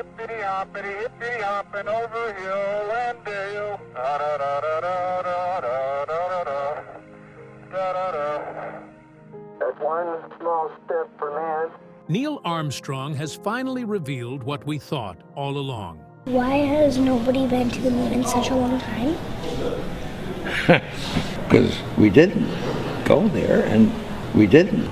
hippity hopping over hill and dale. Da da da da da da da da da da da. That's one small step for man. Neil Armstrong has finally revealed what we thought all along. Why has nobody been to the moon in such a long time? Because we didn't go there, and we didn't.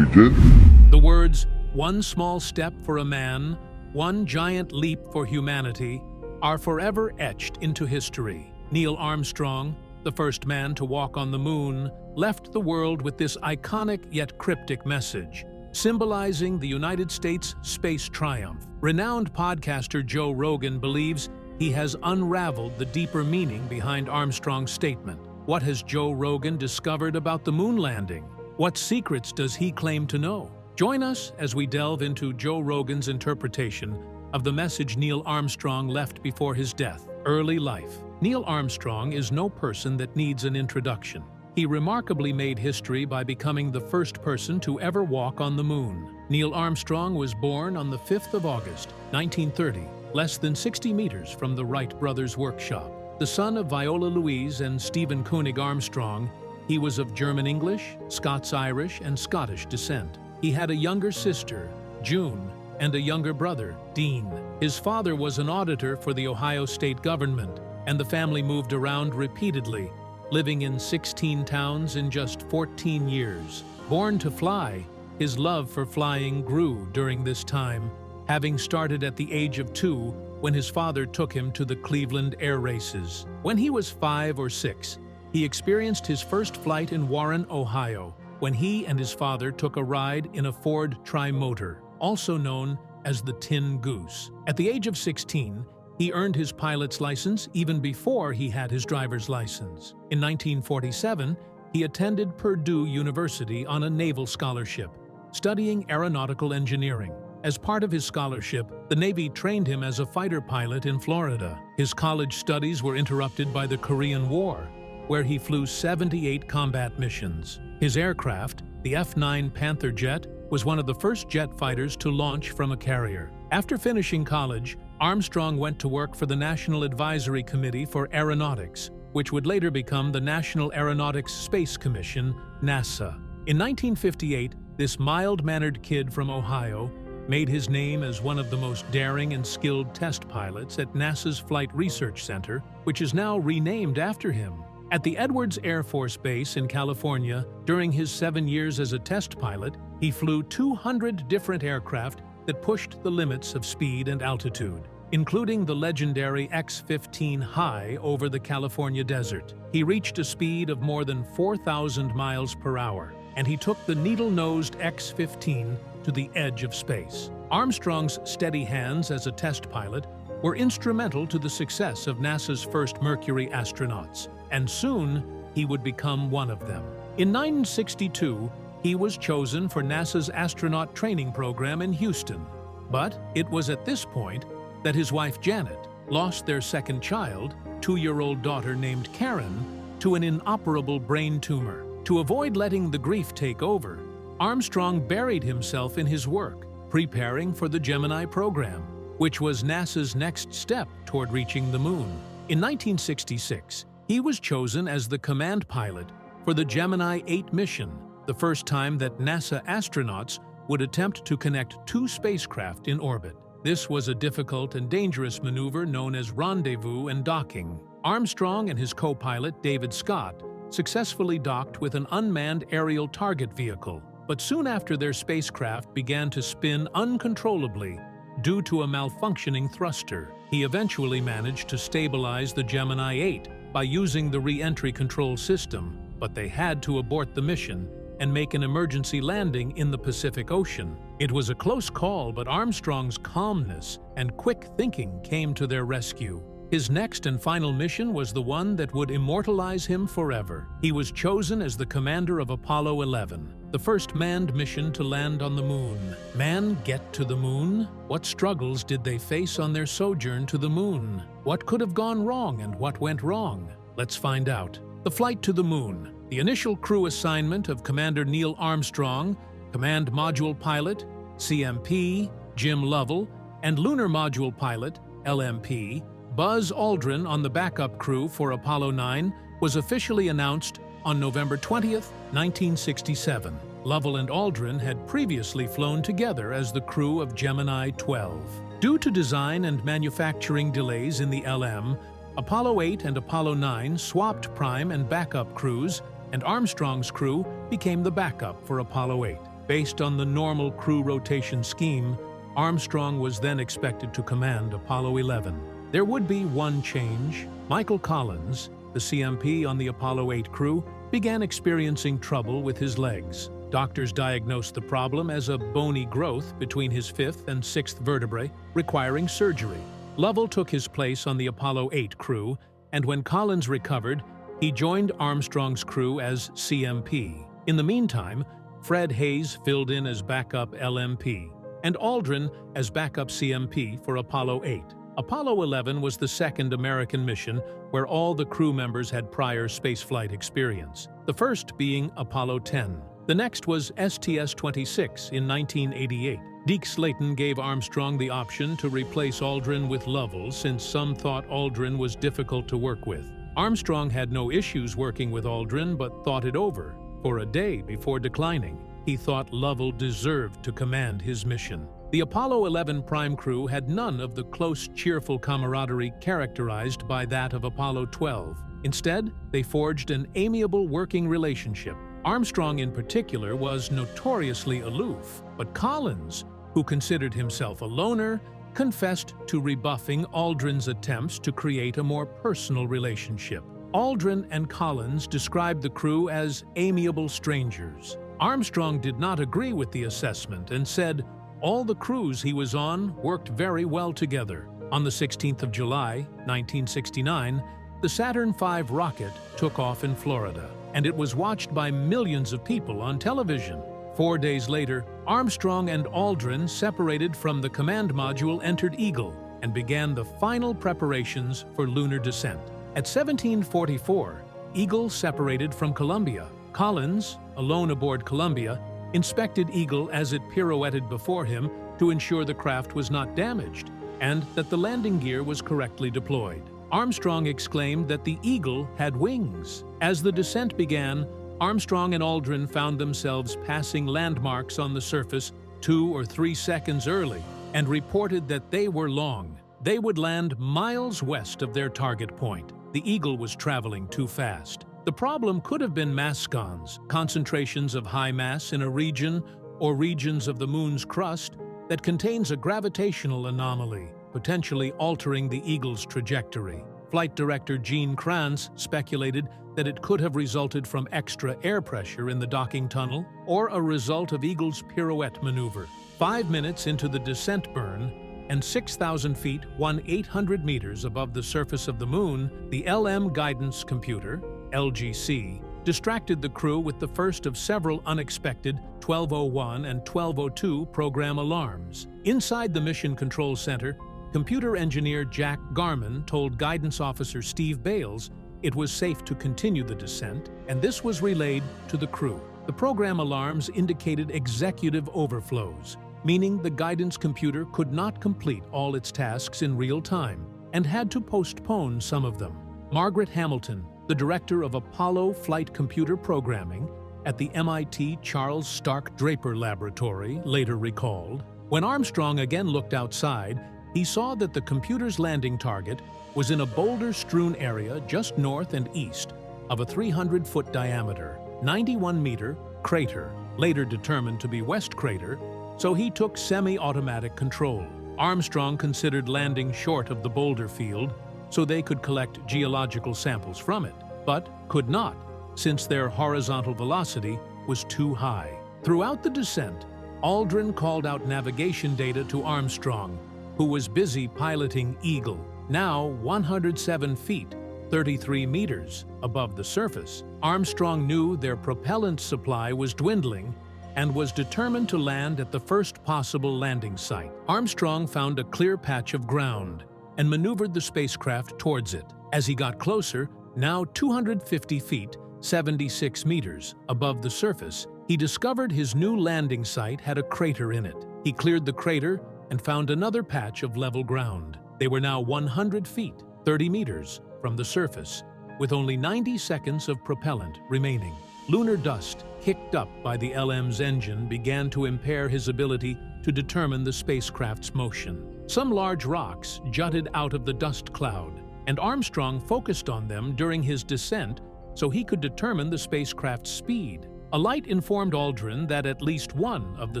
The words, "one small step for a man, one giant leap for humanity," are forever etched into history. Neil Armstrong, the first man to walk on the moon, left the world with this iconic yet cryptic message, symbolizing the United States' space triumph. Renowned podcaster Joe Rogan believes he has unraveled the deeper meaning behind Armstrong's statement. What has Joe Rogan discovered about the moon landing? What secrets does he claim to know? Join us as we delve into Joe Rogan's interpretation of the message Neil Armstrong left before his death. Early life. Neil Armstrong is no person that needs an introduction. He remarkably made history by becoming the first person to ever walk on the moon. Neil Armstrong was born on the 5th of August, 1930, less than 60 meters from the Wright brothers' workshop. The son of Viola Louise and Stephen Koenig Armstrong, he was of German-English, Scots-Irish, and Scottish descent. He had a younger sister, June, and a younger brother, Dean. His father was an auditor for the Ohio state government, and the family moved around repeatedly, living in 16 towns in just 14 years. Born to fly, his love for flying grew during this time, having started at the age of 2 when his father took him to the Cleveland air races. When he was 5 or 6, he experienced his first flight in Warren, Ohio, when he and his father took a ride in a Ford Tri-Motor, also known as the Tin Goose. At the age of 16, he earned his pilot's license even before he had his driver's license. In 1947, he attended Purdue University on a naval scholarship, studying aeronautical engineering. As part of his scholarship, the Navy trained him as a fighter pilot in Florida. His college studies were interrupted by the Korean War, where he flew 78 combat missions. His aircraft, the F-9 Panther jet, was one of the first jet fighters to launch from a carrier. After finishing college, Armstrong went to work for the National Advisory Committee for Aeronautics, which would later become the National Aeronautics Space Commission, NASA. In 1958, this mild-mannered kid from Ohio made his name as one of the most daring and skilled test pilots at NASA's Flight Research Center, which is now renamed after him. At the Edwards Air Force Base in California, during his 7 years as a test pilot, he flew 200 different aircraft that pushed the limits of speed and altitude, including the legendary X-15 high over the California desert. He reached a speed of more than 4,000 miles per hour, and he took the needle-nosed X-15 to the edge of space. Armstrong's steady hands as a test pilot were instrumental to the success of NASA's first Mercury astronauts, and soon he would become one of them. In 1962, he was chosen for NASA's astronaut training program in Houston. But it was at this point that his wife Janet lost their second child, 2-year-old daughter named Karen, to an inoperable brain tumor. To avoid letting the grief take over, Armstrong buried himself in his work, preparing for the Gemini program, which was NASA's next step toward reaching the moon. In 1966, he was chosen as the command pilot for the Gemini 8 mission, the first time that NASA astronauts would attempt to connect 2 spacecraft in orbit. This was a difficult and dangerous maneuver known as rendezvous and docking. Armstrong and his co-pilot, David Scott, successfully docked with an unmanned aerial target vehicle, but soon after their spacecraft began to spin uncontrollably due to a malfunctioning thruster. He eventually managed to stabilize the Gemini 8 by using the re-entry control system, but they had to abort the mission and make an emergency landing in the Pacific Ocean. It was a close call, but Armstrong's calmness and quick thinking came to their rescue. His next and final mission was the one that would immortalize him forever. He was chosen as the commander of Apollo 11, the first manned mission to land on the moon. Man get to the moon? What struggles did they face on their sojourn to the moon? What could have gone wrong and what went wrong? Let's find out. The flight to the moon. The initial crew assignment of Commander Neil Armstrong, Command Module Pilot, CMP, Jim Lovell, and Lunar Module pilot, LMP, Buzz Aldrin on the backup crew for Apollo 9 was officially announced on November 20th, 1967. Lovell and Aldrin had previously flown together as the crew of Gemini 12. Due to design and manufacturing delays in the LM, Apollo 8 and Apollo 9 swapped prime and backup crews, and Armstrong's crew became the backup for Apollo 8. Based on the normal crew rotation scheme, Armstrong was then expected to command Apollo 11. There would be one change. Michael Collins, the CMP on the Apollo 8 crew, began experiencing trouble with his legs. Doctors diagnosed the problem as a bony growth between his fifth and sixth vertebrae, requiring surgery. Lovell took his place on the Apollo 8 crew, and when Collins recovered, he joined Armstrong's crew as CMP. In the meantime, Fred Hayes filled in as backup LMP, and Aldrin as backup CMP for Apollo 8. Apollo 11 was the second American mission where all the crew members had prior spaceflight experience, the first being Apollo 10. The next was STS-26 in 1988. Deke Slayton gave Armstrong the option to replace Aldrin with Lovell since some thought Aldrin was difficult to work with. Armstrong had no issues working with Aldrin but thought it over. For a day before declining, he thought Lovell deserved to command his mission. The Apollo 11 prime crew had none of the close, cheerful camaraderie characterized by that of Apollo 12. Instead, they forged an amiable working relationship. Armstrong in particular was notoriously aloof, but Collins, who considered himself a loner, confessed to rebuffing Aldrin's attempts to create a more personal relationship. Aldrin and Collins described the crew as amiable strangers. Armstrong did not agree with the assessment and said all the crews he was on worked very well together. On the 16th of July, 1969, the Saturn V rocket took off in Florida, and it was watched by millions of people on television. 4 days later, Armstrong and Aldrin, separated from the command module, entered Eagle and began the final preparations for lunar descent. At 1744, Eagle separated from Columbia. Collins, alone aboard Columbia, inspected Eagle as it pirouetted before him to ensure the craft was not damaged and that the landing gear was correctly deployed. Armstrong exclaimed that the Eagle had wings. As the descent began, Armstrong and Aldrin found themselves passing landmarks on the surface 2 or 3 seconds early and reported that they were long. They would land miles west of their target point. The Eagle was traveling too fast. The problem could have been mascons, concentrations of high mass in a region or regions of the Moon's crust that contains a gravitational anomaly, potentially altering the Eagle's trajectory. Flight director Gene Kranz speculated that it could have resulted from extra air pressure in the docking tunnel or a result of Eagle's pirouette maneuver. 5 minutes into the descent burn, and 6,000 feet, 1,800 meters above the surface of the Moon, the LM guidance computer, LGC, distracted the crew with the first of several unexpected 1201 and 1202 program alarms. Inside the Mission Control Center, computer engineer Jack Garman told guidance officer Steve Bales it was safe to continue the descent, and this was relayed to the crew. The program alarms indicated executive overflows, meaning the guidance computer could not complete all its tasks in real time and had to postpone some of them. Margaret Hamilton, the director of Apollo Flight Computer Programming at the MIT Charles Stark Draper Laboratory, later recalled, when Armstrong again looked outside, he saw that the computer's landing target was in a boulder-strewn area just north and east of a 300-foot diameter, 91-meter crater, later determined to be West Crater, so he took semi-automatic control. Armstrong considered landing short of the boulder field so they could collect geological samples from it, but could not, since their horizontal velocity was too high. Throughout the descent, Aldrin called out navigation data to Armstrong, who was busy piloting Eagle, now 107 feet, 33 meters above the surface. Armstrong knew their propellant supply was dwindling and was determined to land at the first possible landing site. Armstrong found a clear patch of ground and maneuvered the spacecraft towards it. As he got closer, now 250 feet, 76 meters above the surface, he discovered his new landing site had a crater in it. He cleared the crater and found another patch of level ground. They were now 100 feet, 30 meters, from the surface, with only 90 seconds of propellant remaining. Lunar dust, kicked up by the LM's engine, began to impair his ability to determine the spacecraft's motion. Some large rocks jutted out of the dust cloud, and Armstrong focused on them during his descent so he could determine the spacecraft's speed. A light informed Aldrin that at least one of the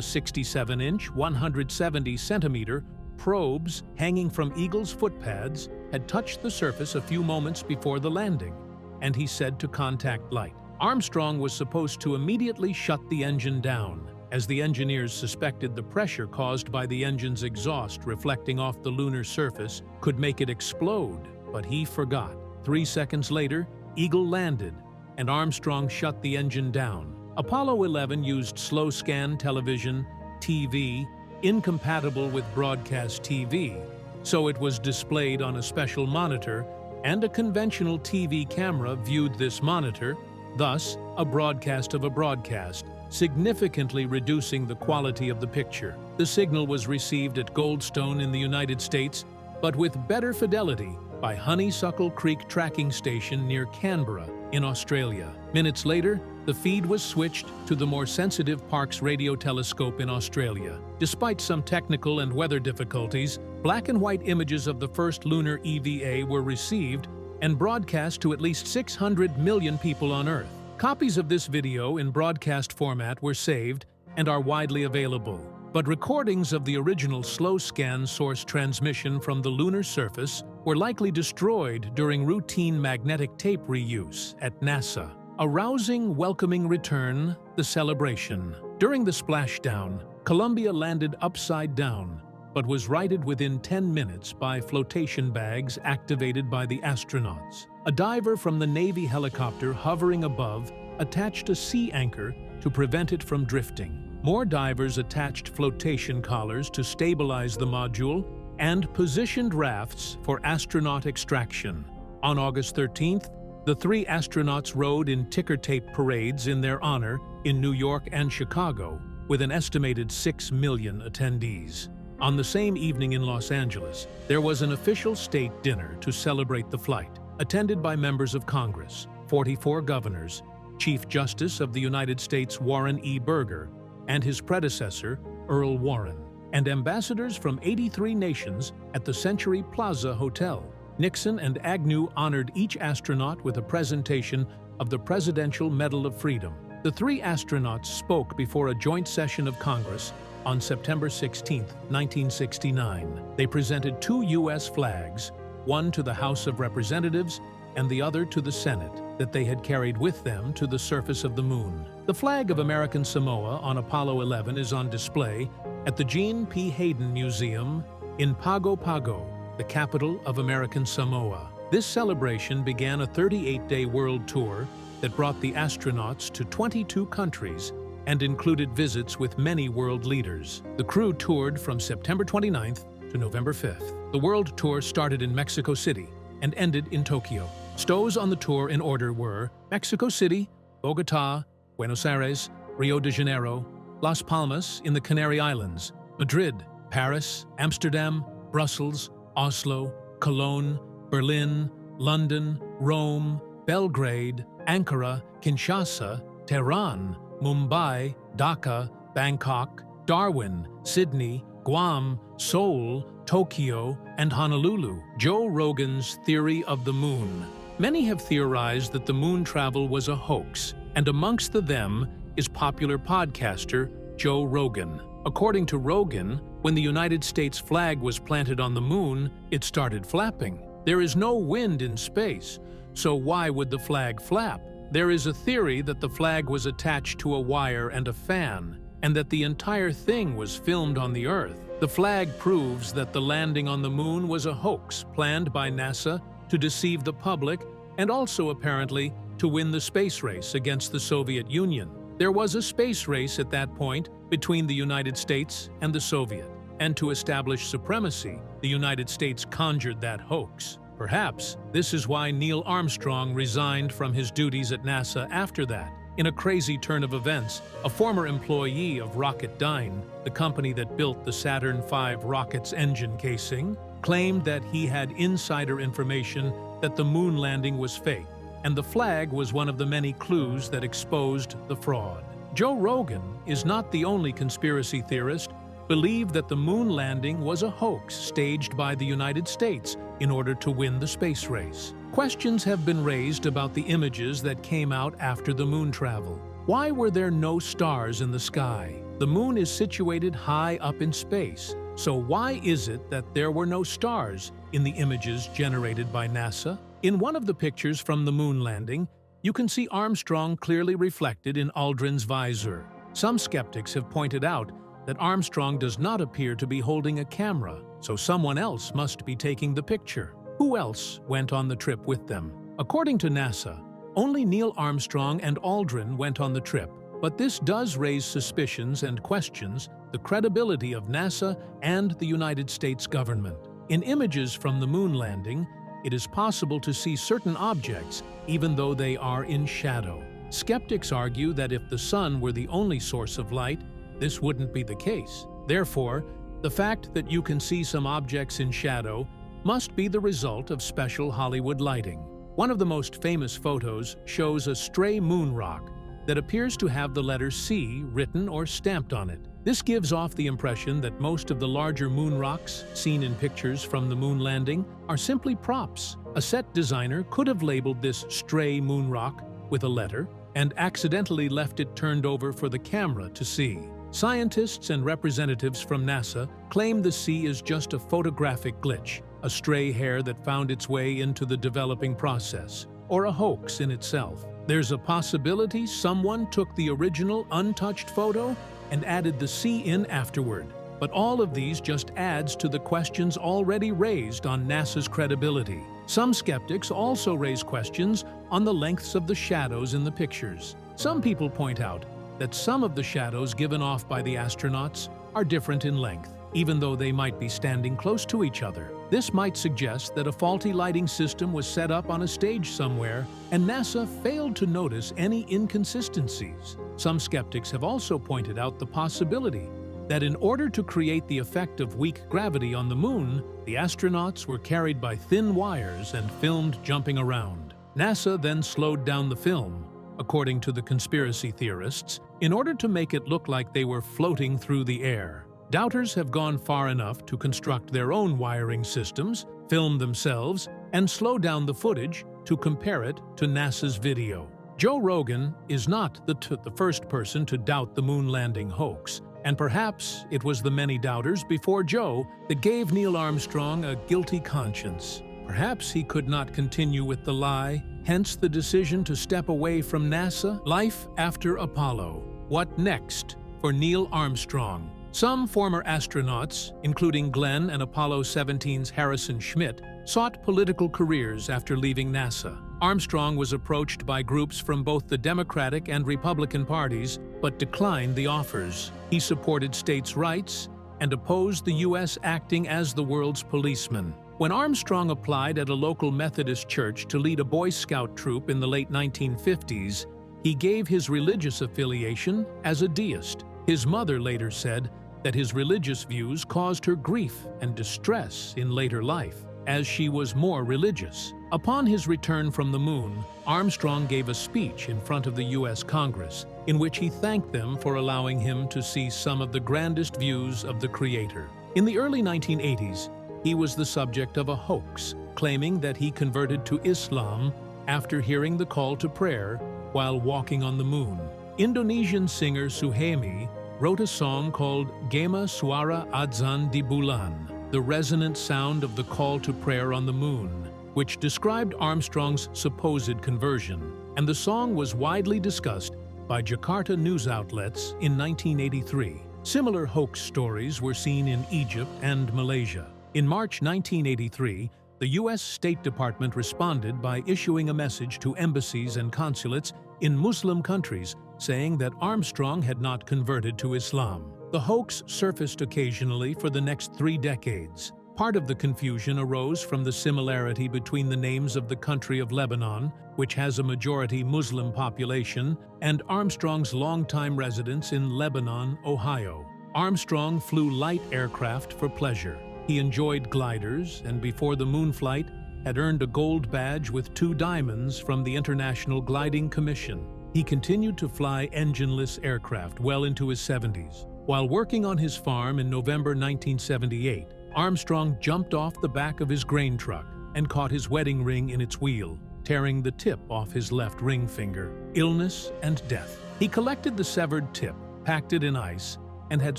67-inch, 170-centimeter probes hanging from Eagle's footpads had touched the surface a few moments before the landing, and he said to contact light. Armstrong was supposed to immediately shut the engine down, as the engineers suspected the pressure caused by the engine's exhaust reflecting off the lunar surface could make it explode, but he forgot. 3 seconds later, Eagle landed, and Armstrong shut the engine down. Apollo 11 used slow-scan television, TV, incompatible with broadcast TV, so it was displayed on a special monitor, and a conventional TV camera viewed this monitor, thus a broadcast of a broadcast, significantly reducing the quality of the picture. The signal was received at Goldstone in the United States, but with better fidelity by Honeysuckle Creek Tracking Station near Canberra in Australia. Minutes later, the feed was switched to the more sensitive Parkes Radio Telescope in Australia. Despite some technical and weather difficulties, black and white images of the first lunar EVA were received and broadcast to at least 600 million people on Earth. Copies of this video in broadcast format were saved and are widely available, but recordings of the original slow-scan source transmission from the lunar surface were likely destroyed during routine magnetic tape reuse at NASA. A rousing, welcoming return, the celebration. During the splashdown, Columbia landed upside down, but was righted within 10 minutes by flotation bags activated by the astronauts. A diver from the Navy helicopter hovering above attached a sea anchor to prevent it from drifting. More divers attached flotation collars to stabilize the module and positioned rafts for astronaut extraction. On August 13th, the 3 astronauts rode in ticker tape parades in their honor in New York and Chicago, with an estimated 6 million attendees. On the same evening in Los Angeles, there was an official state dinner to celebrate the flight, attended by members of Congress, 44 governors, Chief Justice of the United States Warren E. Burger, and his predecessor, Earl Warren, and ambassadors from 83 nations at the Century Plaza Hotel. Nixon and Agnew honored each astronaut with a presentation of the Presidential Medal of Freedom. The 3 astronauts spoke before a joint session of Congress on September 16, 1969. They presented 2 U.S. flags, one to the House of Representatives and the other to the Senate, that they had carried with them to the surface of the moon. The flag of American Samoa on Apollo 11 is on display at the Gene P. Hayden Museum in Pago Pago, the capital of American Samoa. This celebration began a 38-day world tour that brought the astronauts to 22 countries and included visits with many world leaders. The crew toured from September 29th to November 5th. The world tour started in Mexico City and ended in Tokyo. Stows on the tour in order were Mexico City, Bogota, Buenos Aires, Rio de Janeiro, Las Palmas in the Canary Islands, Madrid, Paris, Amsterdam, Brussels, Oslo, Cologne, Berlin, London, Rome, Belgrade, Ankara, Kinshasa, Tehran, Mumbai, Dhaka, Bangkok, Darwin, Sydney, Guam, Seoul, Tokyo, and Honolulu. Joe Rogan's theory of the moon. Many have theorized that the moon travel was a hoax, and amongst them is popular podcaster Joe Rogan. According to Rogan, when the United States flag was planted on the moon, it started flapping. There is no wind in space, so why would the flag flap? There is a theory that the flag was attached to a wire and a fan, and that the entire thing was filmed on the Earth. The flag proves that the landing on the moon was a hoax planned by NASA to deceive the public and also apparently to win the space race against the Soviet Union. There was a space race at that point between the United States and the Soviet, and to establish supremacy, the United States conjured that hoax. Perhaps this is why Neil Armstrong resigned from his duties at NASA after that. In a crazy turn of events, a former employee of Rocketdyne, the company that built the Saturn V rocket's engine casing, claimed that he had insider information that the moon landing was fake, and the flag was one of the many clues that exposed the fraud. Joe Rogan is not the only conspiracy theorist believed that the moon landing was a hoax staged by the United States in order to win the space race. Questions have been raised about the images that came out after the moon travel. Why were there no stars in the sky? The moon is situated high up in space, so why is it that there were no stars in the images generated by NASA? In one of the pictures from the moon landing, you can see Armstrong clearly reflected in Aldrin's visor. Some skeptics have pointed out that Armstrong does not appear to be holding a camera, so someone else must be taking the picture. Who else went on the trip with them? According to NASA, only Neil Armstrong and Aldrin went on the trip, but this does raise suspicions and questions the credibility of NASA and the United States government. In images from the moon landing, it is possible to see certain objects even though they are in shadow. Skeptics argue that if the sun were the only source of light, this wouldn't be the case. Therefore, the fact that you can see some objects in shadow must be the result of special Hollywood lighting. One of the most famous photos shows a stray moon rock that appears to have the letter C written or stamped on it. This gives off the impression that most of the larger moon rocks seen in pictures from the moon landing are simply props. A set designer could have labeled this stray moon rock with a letter and accidentally left it turned over for the camera to see. Scientists and representatives from NASA claim the C is just a photographic glitch, a stray hair that found its way into the developing process, or a hoax in itself. There's a possibility someone took the original untouched photo and added the C in afterward. But all of these just adds to the questions already raised on NASA's credibility. Some skeptics also raise questions on the lengths of the shadows in the pictures. Some people point out that some of the shadows given off by the astronauts are different in length, even though they might be standing close to each other. This might suggest that a faulty lighting system was set up on a stage somewhere, and NASA failed to notice any inconsistencies. Some skeptics have also pointed out the possibility that in order to create the effect of weak gravity on the moon, the astronauts were carried by thin wires and filmed jumping around. NASA then slowed down the film, according to the conspiracy theorists, in order to make it look like they were floating through the air. Doubters have gone far enough to construct their own wiring systems, film themselves, and slow down the footage to compare it to NASA's video. Joe Rogan is not the first person to doubt the moon landing hoax, and perhaps it was the many doubters before Joe that gave Neil Armstrong a guilty conscience. Perhaps he could not continue with the lie, hence the decision to step away from NASA. Life after Apollo. What next for Neil Armstrong? Some former astronauts, including Glenn and Apollo 17's Harrison Schmitt, sought political careers after leaving NASA. Armstrong was approached by groups from both the Democratic and Republican parties, but declined the offers. He supported states' rights and opposed the U.S. acting as the world's policeman. When Armstrong applied at a local Methodist church to lead a Boy Scout troop in the late 1950s, he gave his religious affiliation as a deist. His mother later said that his religious views caused her grief and distress in later life, as she was more religious. Upon his return from the moon, Armstrong gave a speech in front of the U.S. Congress, in which he thanked them for allowing him to see some of the grandest views of the Creator. In the early 1980s, he was the subject of a hoax, claiming that he converted to Islam after hearing the call to prayer while walking on the moon. Indonesian singer Suhaimi wrote a song called Gema Suara Adzan di Bulan, the resonant sound of the call to prayer on the moon, which described Armstrong's supposed conversion, and the song was widely discussed by Jakarta news outlets in 1983. Similar hoax stories were seen in Egypt and Malaysia. In March 1983, the U.S. State Department responded by issuing a message to embassies and consulates in Muslim countries saying that Armstrong had not converted to Islam. The hoax surfaced occasionally for the next 3 decades. Part of the confusion arose from the similarity between the names of the country of Lebanon, which has a majority Muslim population, and Armstrong's longtime residence in Lebanon, Ohio. Armstrong flew light aircraft for pleasure. He enjoyed gliders, and before the moon flight, had earned a gold badge with 2 diamonds from the International Gliding Commission. He continued to fly engineless aircraft well into his 70s. While working on his farm in November 1978, Armstrong jumped off the back of his grain truck and caught his wedding ring in its wheel, tearing the tip off his left ring finger. Illness and death. He collected the severed tip, packed it in ice, and had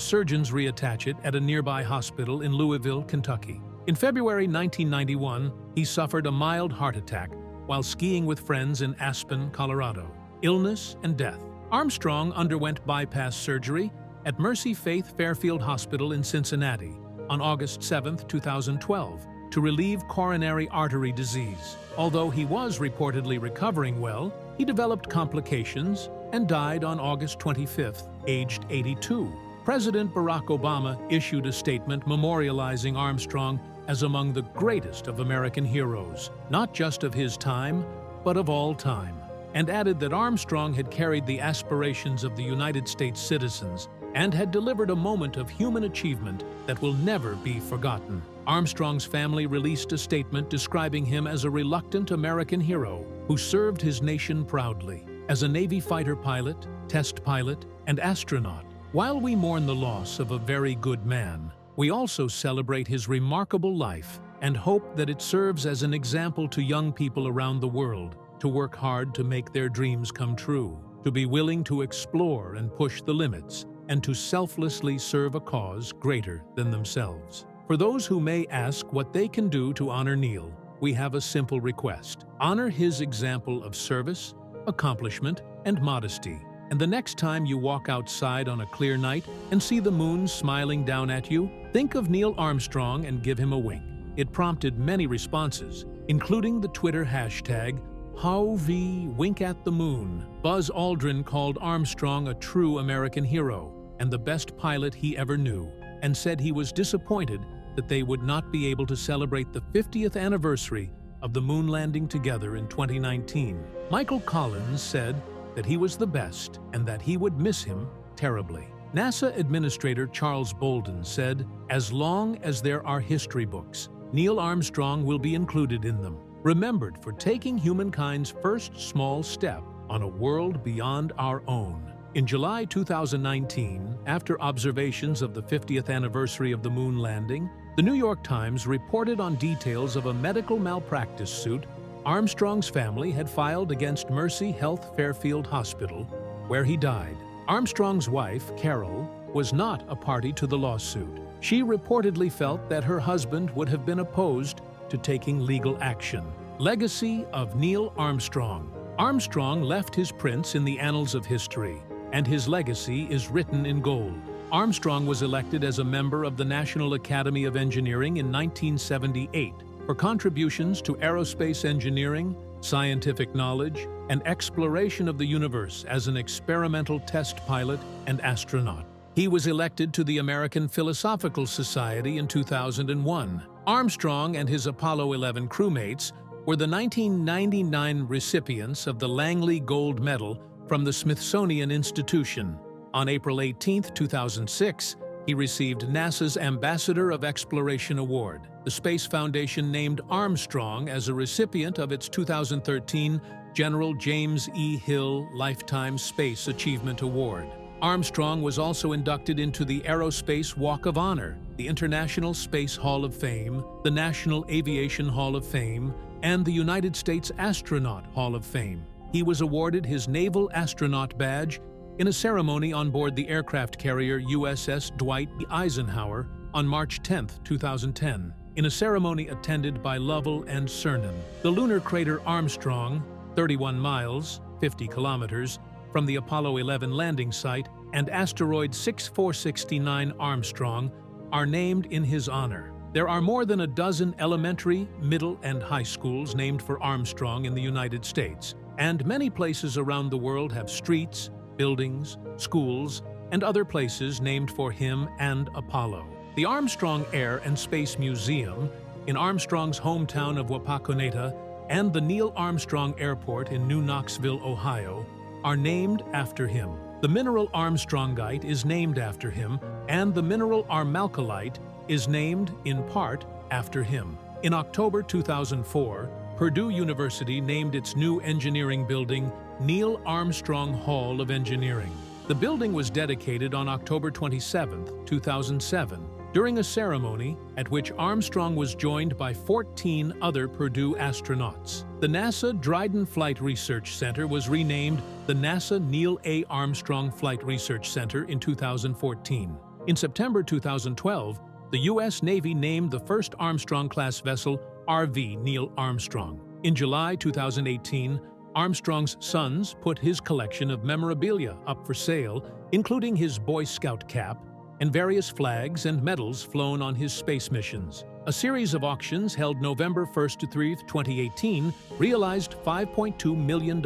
surgeons reattach it at a nearby hospital in Louisville, Kentucky. In February 1991, he suffered a mild heart attack while skiing with friends in Aspen, Colorado. Illness and death. Armstrong underwent bypass surgery at Mercy Faith Fairfield Hospital in Cincinnati on August 7, 2012, to relieve coronary artery disease. Although he was reportedly recovering well, he developed complications and died on August 25, aged 82. President Barack Obama issued a statement memorializing Armstrong as among the greatest of American heroes, not just of his time, but of all time, and added that Armstrong had carried the aspirations of the United States citizens and had delivered a moment of human achievement that will never be forgotten. Armstrong's family released a statement describing him as a reluctant American hero who served his nation proudly as a Navy fighter pilot, test pilot, and astronaut. While we mourn the loss of a very good man, we also celebrate his remarkable life and hope that it serves as an example to young people around the world to work hard to make their dreams come true, to be willing to explore and push the limits, and to selflessly serve a cause greater than themselves. For those who may ask what they can do to honor Neil, we have a simple request. Honor his example of service, accomplishment, and modesty. And the next time you walk outside on a clear night and see the moon smiling down at you, think of Neil Armstrong and give him a wink. It prompted many responses, including the Twitter hashtag #HowVWinkAtTheMoon. Buzz Aldrin called Armstrong a true American hero and the best pilot he ever knew, and said he was disappointed that they would not be able to celebrate the 50th anniversary of the moon landing together in 2019. Michael Collins said that he was the best and that he would miss him terribly. NASA Administrator Charles Bolden said, "As long as there are history books, Neil Armstrong will be included in them, remembered for taking humankind's first small step on a world beyond our own." In July 2019, after observations of the 50th anniversary of the moon landing, the New York Times reported on details of a medical malpractice suit Armstrong's family had filed against Mercy Health Fairfield Hospital, where he died. Armstrong's wife, Carol, was not a party to the lawsuit. She reportedly felt that her husband would have been opposed to taking legal action. Legacy of Neil Armstrong. Armstrong left his prints in the annals of history, and his legacy is written in gold. Armstrong was elected as a member of the National Academy of Engineering in 1978 for contributions to aerospace engineering, scientific knowledge, and exploration of the universe as an experimental test pilot and astronaut. He was elected to the American Philosophical Society in 2001. Armstrong and his Apollo 11 crewmates were the 1999 recipients of the Langley Gold Medal from the Smithsonian Institution. On April 18, 2006, he received NASA's Ambassador of Exploration Award. The Space Foundation named Armstrong as a recipient of its 2013 General James E. Hill Lifetime Space Achievement Award. Armstrong was also inducted into the Aerospace Walk of Honor, the International Space Hall of Fame, the National Aviation Hall of Fame, and the United States Astronaut Hall of Fame. He was awarded his Naval Astronaut Badge in a ceremony on board the aircraft carrier USS Dwight D. Eisenhower on March 10, 2010, in a ceremony attended by Lovell and Cernan. The lunar crater Armstrong, 31 miles, 50 kilometers, from the Apollo 11 landing site, and asteroid 6469 Armstrong are named in his honor. There are more than a dozen elementary, middle, and high schools named for Armstrong in the United States, and many places around the world have streets, buildings, schools, and other places named for him and Apollo. The Armstrong Air and Space Museum in Armstrong's hometown of Wapakoneta and the Neil Armstrong Airport in New Knoxville, Ohio, are named after him. The mineral armstrongite is named after him, and the mineral armalcolite is named, in part, after him. In October 2004, Purdue University named its new engineering building Neil Armstrong Hall of Engineering. The building was dedicated on October 27, 2007, during a ceremony at which Armstrong was joined by 14 other Purdue astronauts. The NASA Dryden Flight Research Center was renamed the NASA Neil A. Armstrong Flight Research Center in 2014. In September 2012, the U.S. Navy named the first Armstrong-class vessel RV Neil Armstrong. In July 2018, Armstrong's sons put his collection of memorabilia up for sale, including his Boy Scout cap and various flags and medals flown on his space missions. A series of auctions held November 1st to 3rd, 2018, realized $5.2 million.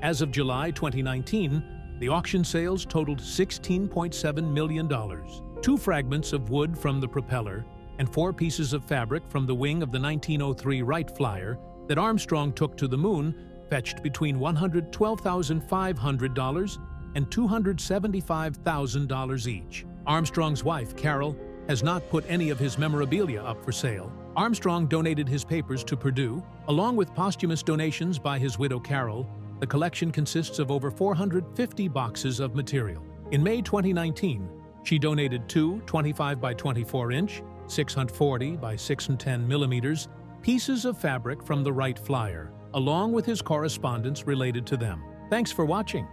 As of July 2019, the auction sales totaled $16.7 million. 2 fragments of wood from the propeller and 4 pieces of fabric from the wing of the 1903 Wright Flyer that Armstrong took to the moon fetched between $112,500 and $275,000 each. Armstrong's wife, Carol, has not put any of his memorabilia up for sale. Armstrong donated his papers to Purdue. Along with posthumous donations by his widow, Carol, the collection consists of over 450 boxes of material. In May 2019, she donated 2 25 by 24 inch, 640 by 610 millimeters pieces of fabric from the Wright Flyer, along with his correspondence related to them. Thanks for watching.